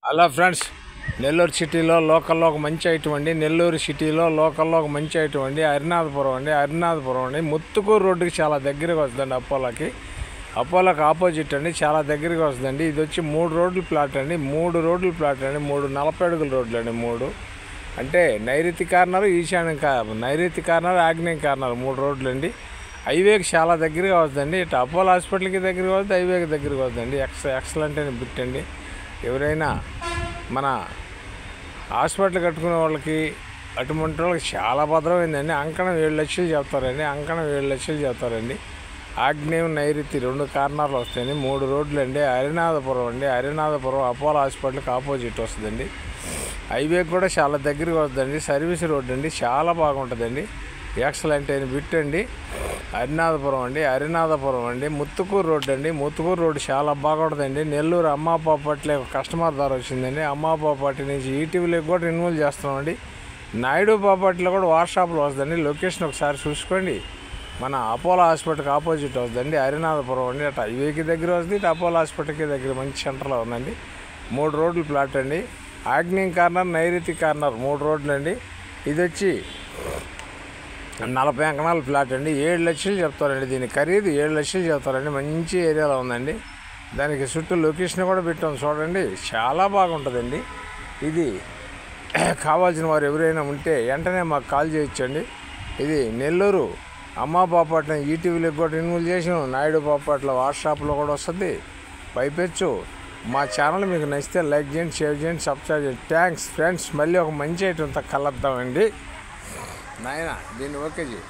Hello friends, Nellore సిటీలో లోకల్లో ఒక మంచి ఐటమ్ అండి. నెల్లూరు సిటీలో లోకల్లో ఒక మంచి ఐటమ్ అండి. హరినాథపురం అండి. ముత్తుకూరు రోడ్డుకి చాలా దగ్గరగా వస్తుందండి. అపోలోకి ఆపోజిట్ అండి, చాలా దగ్గరగా వస్తుందండి. ఇది వచ్చి 3 రోడ్ల ప్లాట్ అండి. 3 రోడ్ల ప్లాట్ అండి. 3 40 అడుగుల రోడ్లు అండి. 3 అంటే నైరుతి కార్నర్, నైరుతి కార్నర్, ఆగ్నేయ కార్నర్ 3 రోడ్లు అండి. హైవేకి చాలా దగ్గరగా వస్తుందండి. ఇటు అపోలో హాస్పిటల్కి దగ్గరగా వస్తుంది, హైవేకి దగ్గరగా వస్తుందండి. ఎక్సలెంట్ అని బిట్టండి. ఎవరైనా మన హాస్పిటల్ కట్టుకునే వాళ్ళకి అటువంటి వాళ్ళకి చాలా భద్రమైందండి. అంకణం 7 లక్షలు చెప్తారండి. ఆగ్నేయం, నైరుతి 2 కార్నర్లు వస్తాయండి. 3 రోడ్లు అండి. హరినాథపురం అపోలో హాస్పిటల్కి ఆపోజిట్ వస్తుందండి. హైవేకి కూడా చాలా దగ్గరగా వస్తుందండి. సర్వీస్ రోడ్ అండి, చాలా బాగుంటుందండి. ఎక్సలెంట్ అయిన బిట్ అండి. హరినాథపురం అండి. ముత్తుకూరు రోడ్డు అండి. ముత్తుకూరు రోడ్డు చాలా బాగుంటుందండి. నెల్లూరు అమ్మా ప్రాపర్టీ కస్టమర్ ద్వారా వచ్చిందండి. అమ్మా ప్రాపర్టీ నుంచి ఈటీవీలోకి కూడా రిన్యూవల్ చేస్తున్నామండి. నాయుడు ప్రాపర్టీలో కూడా వాట్సాప్లో వస్తుందండి. లొకేషన్ ఒకసారి చూసుకోండి. మన అపోలో హాస్పిటల్కి ఆపోజిట్ వస్తుందండి. హరినాథపురం అండి. అటు హైవేకి దగ్గర వస్తుంది, ఇటు అపోలో హాస్పిటల్కి దగ్గర మంచి సెంటర్లో ఉందండి. 3 రోడ్లు ప్లాట్ అండి. ఆగ్నేయ కార్నర్, నైరుతి కార్నర్ 3 రోడ్లు అండి. ఇది వచ్చి 40 అంకణాల ప్లాట్ అండి. 7 లక్షలు చెప్తారండి. దీని ఖరీదు 7 లక్షలు చెప్తారండి. మంచి ఏరియాలో ఉందండి. దానికి చుట్టూ లొకేషన్ కూడా పెట్టాం చూడండి, చాలా బాగుంటుందండి. ఇది కావాల్సిన వారు ఎవరైనా ఉంటే వెంటనే మాకు కాల్ చేయొచ్చండి. ఇది నెల్లూరు అమ్మా ప్రాపర్టీ ఈటీవీలోకి కూడా రిన్యూవల్ చేసాం. నాయుడు ప్రాపర్టీలో వాట్సాప్లో కూడా వస్తుంది. పైపెచ్చు మా ఛానల్ మీకు నచ్చితే లైక్ చేయండి, షేర్ చేయండి, సబ్స్క్రైబ్ చేయండి. Thanks friends. మళ్ళీ ఒక మంచి ఐటమ్తో కలుద్దామండి. నాయన దీన్ని ఓకే చేయి.